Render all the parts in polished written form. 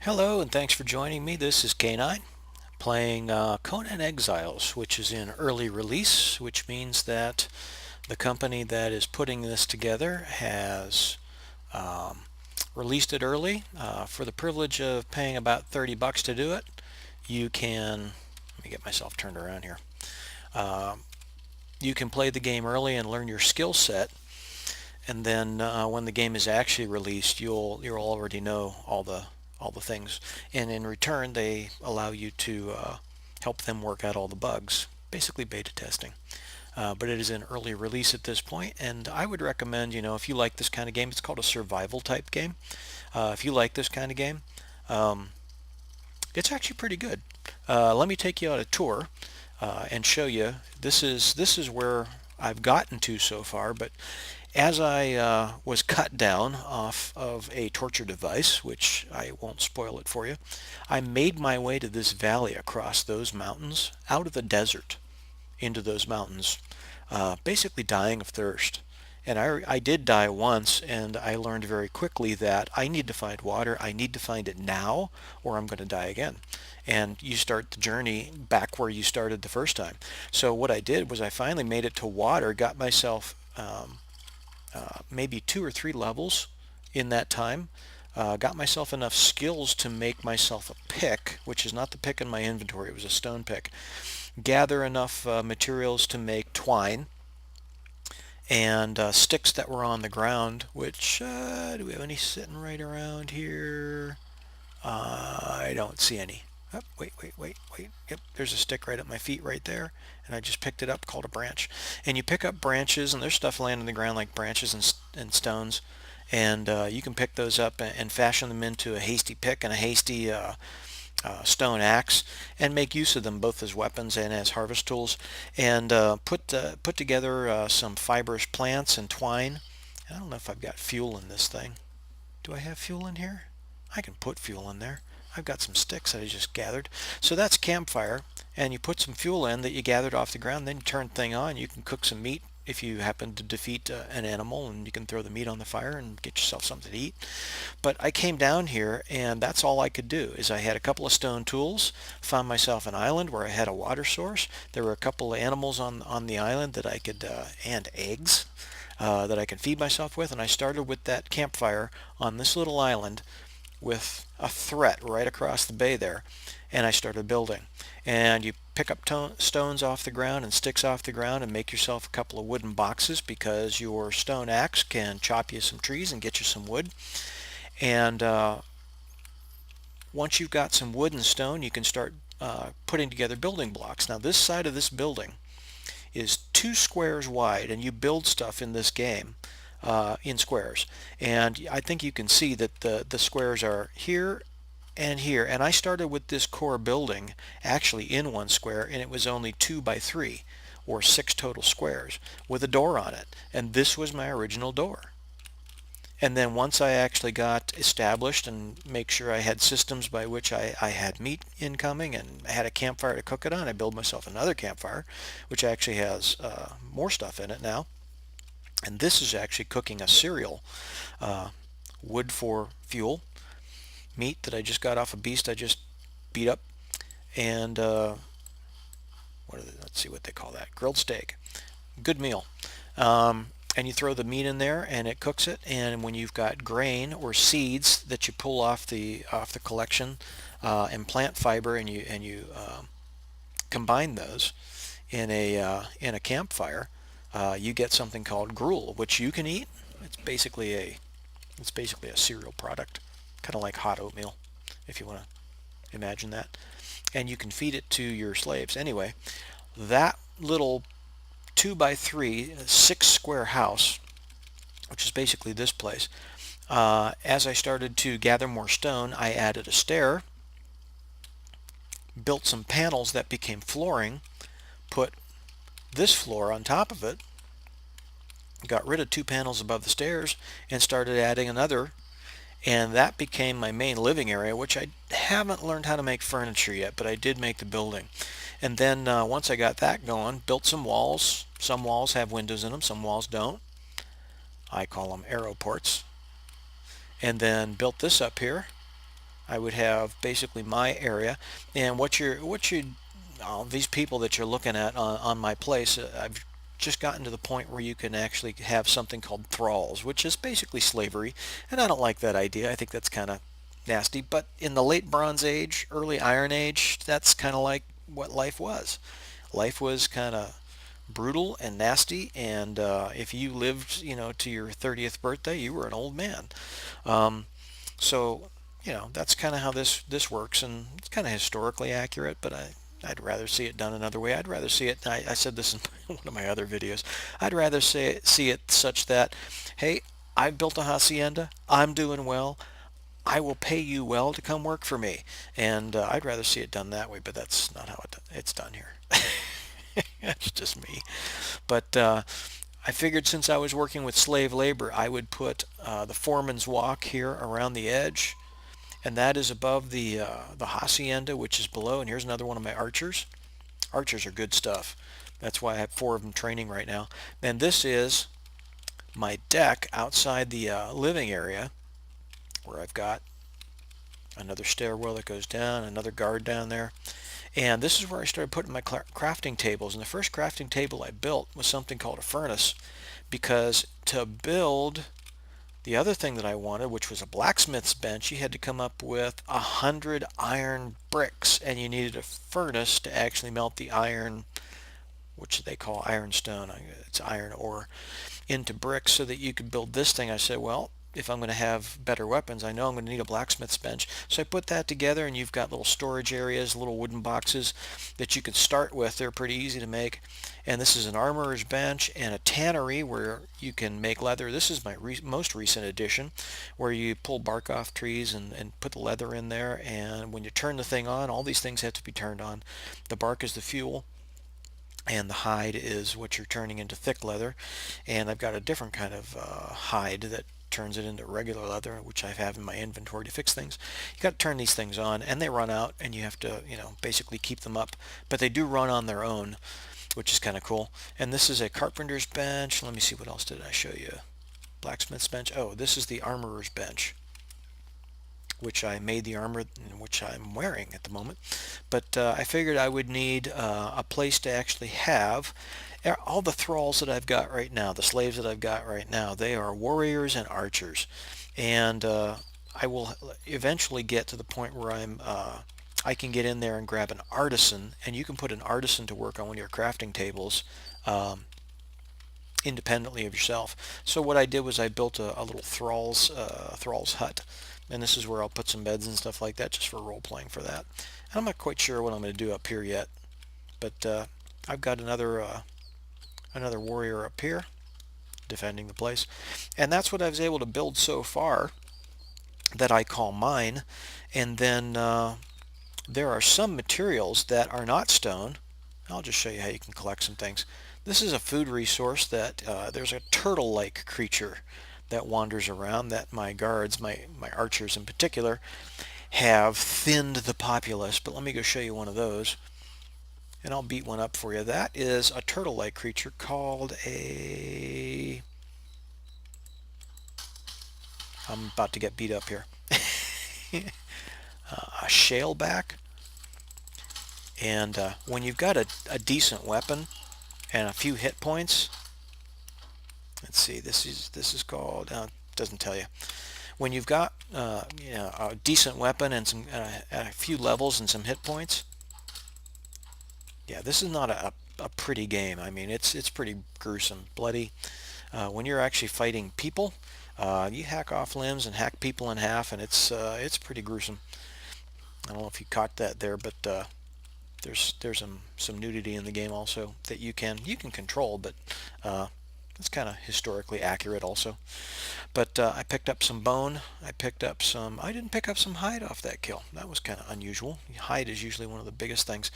Hello and thanks for joining me. This is K9 playing Conan Exiles, which is in early release, which means that the company that is putting this together has um, released it early. For the privilege of paying about 30 bucks to do it, you can, let me get myself turned around here. Um, you can play the game early and learn your skill set, and then when the game is actually released, you'll already know all the things. And in return, they allow you to help them work out all the bugs, basically beta testing. But it is in early release at this point, and I would recommend, if you like this kind of game, it's called a survival type game. If you like this kind of game, um, it's actually pretty good. Let me take you on a tour and show you. This is where I've gotten to so far, but as I was cut down off of a torture device, which I won't spoil it for you, I made my way to this valley across those mountains, out of the desert into those mountains, basically dying of thirst. And I did die once, and I learned very quickly that I need to find water. I need to find it now, or I'm going to die again. And you start the journey back where you started the first time. So what I did was I finally made it to water, got myself maybe 2 or 3 levels in that time. Got myself enough skills to make myself a pick, which is not the pick in my inventory, it was a stone pick. Gather enough materials to make twine and sticks that were on the ground, which, do we have any sitting right around here? I don't see any. Oh, wait. Yep, there's a stick right at my feet right there. And I just picked it up, called a branch. And you pick up branches, and there's stuff laying on the ground like branches and stones. And you can pick those up and fashion them into a hasty pick and a hasty stone axe, and make use of them both as weapons and as harvest tools. And put together some fibrous plants and twine. I don't know if I've got fuel in this thing. Do I have fuel in here? I can put fuel in there. I've got some sticks that I just gathered. So that's campfire, and you put some fuel in that you gathered off the ground, then you turn the thing on. You can cook some meat if you happen to defeat an animal, and you can throw the meat on the fire and get yourself something to eat. But I came down here, and that's all I could do. Is I had a couple of stone tools, found myself an island where I had a water source. There were a couple of animals on the island that I could, and eggs that I could feed myself with, and I started with that campfire on this little island with a threat right across the bay there, and I started building. And you pick up stones off the ground and sticks off the ground and make yourself a couple of wooden boxes, because your stone axe can chop you some trees and get you some wood. And once you've got some wood and stone, you can start putting together building blocks. Now this side of this building is 2 squares wide, and you build stuff in this game in squares. And I think you can see that the squares are here and here. And I started with this core building actually in 1 square, and it was only 2 by 3 or 6 total squares with a door on it. And this was my original door. And then once I actually got established and make sure I had systems by which I had meat incoming and I had a campfire to cook it on, I built myself another campfire, which actually has more stuff in it now. And this is actually cooking a cereal, wood for fuel, meat that I just got off a beast I just beat up, and let's see what they call that, grilled steak. Good meal. And you throw the meat in there and it cooks it. And when you've got grain or seeds that you pull off the collection and plant fiber, and you combine those in a campfire, you get something called gruel, which you can eat. It's basically a cereal product, kind of like hot oatmeal, if you want to imagine that. And you can feed it to your slaves. Anyway, that little 2 by 3 6 square house, which is basically this place, as I started to gather more stone, I added a stair, built some panels that became flooring, put this floor on top of it, got rid of 2 panels above the stairs, and started adding another. And that became my main living area, which I haven't learned how to make furniture yet, but I did make the building. And then once I got that going, built some walls. Some walls have windows in them, some walls don't. I call them arrow ports. And then built this up here, I would have basically my area, and these people that you're looking at on my place, I've just gotten to the point where you can actually have something called thralls, which is basically slavery, and I don't like that idea. I think that's kind of nasty. But in the late Bronze Age, early Iron Age, that's kind of like what life was. Life was kind of brutal and nasty, and if you lived, to your 30th birthday, you were an old man. Um, so, that's kind of how this works, and it's kind of historically accurate, but I'd rather see it done another way. I'd rather see it, I said this in one of my other videos, I'd rather see it such that, hey, I built a hacienda, I'm doing well, I will pay you well to come work for me. And I'd rather see it done that way, but that's not how it's done here. That's just me. But I figured since I was working with slave labor, I would put the foreman's walk here around the edge, and that is above the hacienda, which is below. And here's another one of my archers. Archers are good stuff. That's why I have 4 of them training right now. And this is my deck outside the living area, where I've got another stairwell that goes down, another guard down there. And this is where I started putting my crafting tables. And the first crafting table I built was something called a furnace, because to build the other thing that I wanted, which was a blacksmith's bench, you had to come up with 100 iron bricks, and you needed a furnace to actually melt the iron, which they call ironstone, it's iron ore, into bricks so that you could build this thing. I said, well, if I'm going to have better weapons, I know I'm going to need a blacksmith's bench. So I put that together, and you've got little storage areas, little wooden boxes that you can start with. They're pretty easy to make. And this is an armorer's bench and a tannery where you can make leather. This is my most recent addition, where you pull bark off trees and put the leather in there. And when you turn the thing on, all these things have to be turned on. The bark is the fuel, and the hide is what you're turning into thick leather. And I've got a different kind of hide that turns it into regular leather, which I have in my inventory to fix things. You got to turn these things on, and they run out, and you have to, basically keep them up. But they do run on their own, which is kind of cool. And this is a carpenter's bench. Let me see, what else did I show you? Blacksmith's bench. Oh, this is the armorer's bench, which I made the armor, which I'm wearing at the moment. But I figured I would need a place to actually have all the thralls that I've got right now, the slaves that I've got right now. They are warriors and archers, and I will eventually get to the point where I can get in there and grab an artisan, and you can put an artisan to work on one of your crafting tables independently of yourself. So what I did was I built a little thrall's hut, and this is where I'll put some beds and stuff like that, just for role playing for that. And I'm not quite sure what I'm going to do up here yet, but I've got another warrior up here defending the place, and that's what I was able to build so far that I call mine. And then there are some materials that are not stone. I'll just show you how you can collect some things. This is a food resource that there's a turtle-like creature that wanders around that my guards, my archers in particular, have thinned the populace. But let me go show you one of those, and I'll beat one up for you. That is a turtle-like creature called I'm about to get beat up here. A shaleback. And when you've got a decent weapon and a few hit points, let's see, this is called, it doesn't tell you. When you've got a decent weapon and some a few levels and some hit points, yeah, this is not a pretty game. I mean, it's pretty gruesome, bloody. When you're actually fighting people, you hack off limbs and hack people in half, and it's pretty gruesome. I don't know if you caught that there, but there's some nudity in the game also that you can control, but it's kind of historically accurate also. But I picked up some bone. I didn't pick up some hide off that kill. That was kind of unusual. Hide is usually one of the biggest things.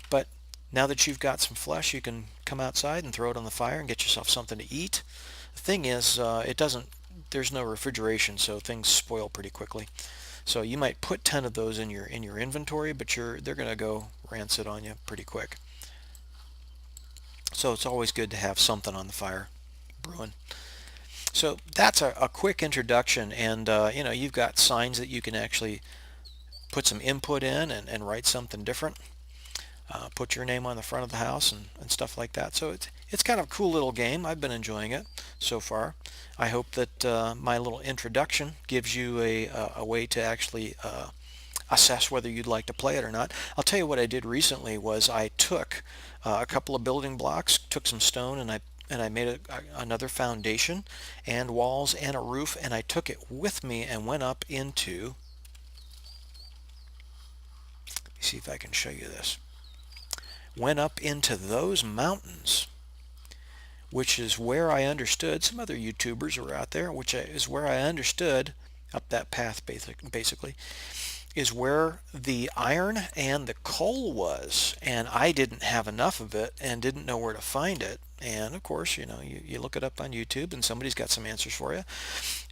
But now that you've got some flesh, you can come outside and throw it on the fire and get yourself something to eat. The thing is, there's no refrigeration, so things spoil pretty quickly. So you might put 10 of those in your inventory, but they're going to go rancid on you pretty quick. So it's always good to have something on the fire brewing. So that's a quick introduction, and you've got signs that you can actually put some input in and write something different. Put your name on the front of the house and stuff like that. So it's kind of a cool little game. I've been enjoying it so far. I hope that my little introduction gives you a way to actually assess whether you'd like to play it or not. I'll tell you what I did recently was I took a couple of building blocks, took some stone, and I made another foundation and walls and a roof, and I took it with me and went up into, let me see if I can show you this, went up into those mountains, which is where I understood, some other YouTubers were out there, which is where I understood, up that path basically, is where the iron and the coal was, and I didn't have enough of it and didn't know where to find it. And of course, you look it up on YouTube and somebody's got some answers for you.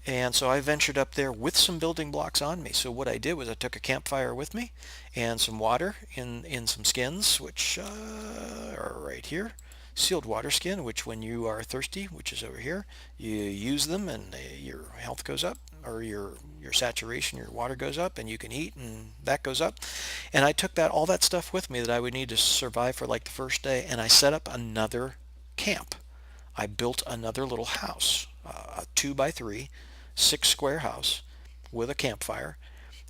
And so I ventured up there with some building blocks on me. So what I did was I took a campfire with me and some water in some skins, which are right here. Sealed water skin, which when you are thirsty, which is over here, you use them and your health goes up, or your saturation, your water goes up, and you can eat, and that goes up. And I took all that stuff with me that I would need to survive for like the first day, and I set up another camp. I built another little house, a 2 by 3, 6 square house with a campfire,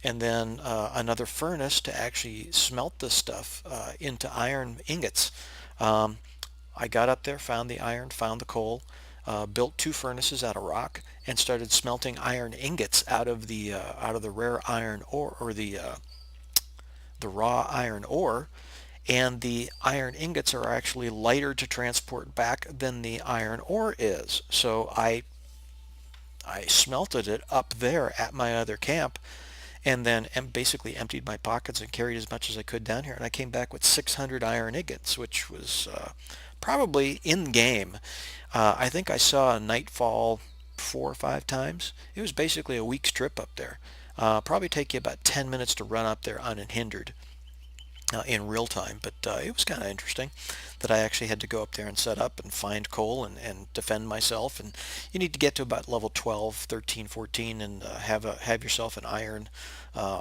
and then another furnace to actually smelt this stuff into iron ingots. Um, I got up there, found the iron, found the coal, built 2 furnaces out of rock, and started smelting iron ingots out of the rare iron ore, or the raw iron ore. And the iron ingots are actually lighter to transport back than the iron ore is. So I smelted it up there at my other camp, and then basically emptied my pockets and carried as much as I could down here. And I came back with 600 iron ingots, which was probably in game. I think I saw a nightfall 4 or 5 times. It was basically a week's trip up there. Probably take you about 10 minutes to run up there unhindered in real time, but it was kind of interesting that I actually had to go up there and set up and find coal and defend myself. And you need to get to about level 12, 13, 14 and have yourself an iron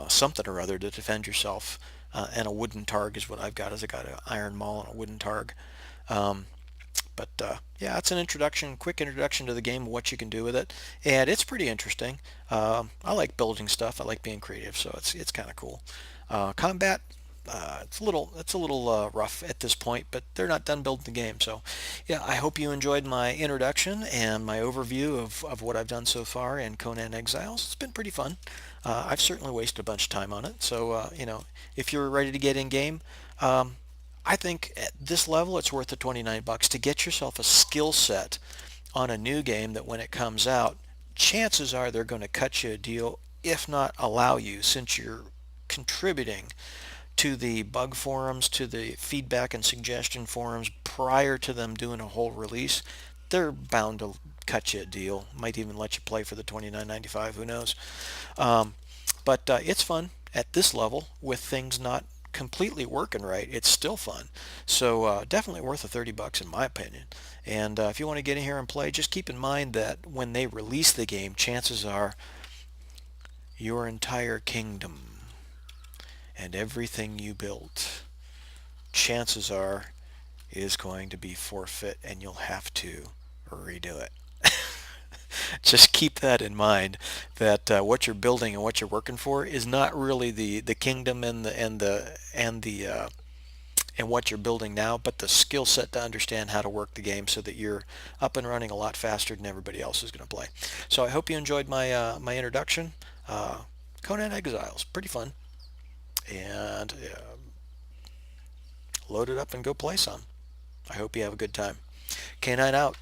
something or other to defend yourself. And a wooden targ is what I've got. Is I got an iron maul and a wooden targ. Um, but yeah, it's an introduction, quick introduction to the game, what you can do with it, and it's pretty interesting. I like building stuff. I like being creative, so it's kind of cool. Combat, it's a little rough at this point, but they're not done building the game. So yeah, I hope you enjoyed my introduction and my overview of what I've done so far in Conan Exiles. It's been pretty fun. I've certainly wasted a bunch of time on it. So if you're ready to get in game, um, I think at this level it's worth the 29 bucks to get yourself a skill set on a new game that when it comes out, chances are they're going to cut you a deal, if not allow you, since you're contributing to the bug forums, to the feedback and suggestion forums prior to them doing a whole release. They're bound to cut you a deal. Might even let you play for the 29.95. Who knows? Um, but it's fun at this level with things not completely working right. It's still fun. So definitely worth the 30 bucks in my opinion. And if you want to get in here and play, just keep in mind that when they release the game, chances are your entire kingdom and everything you built, chances are, is going to be forfeit and you'll have to redo it. Just keep that in mind, that what you're building and what you're working for is not really the kingdom and what you're building now, but the skill set to understand how to work the game so that you're up and running a lot faster than everybody else is going to play. So I hope you enjoyed my introduction. Conan Exiles, pretty fun, and load it up and go play some. I hope you have a good time. K9 out.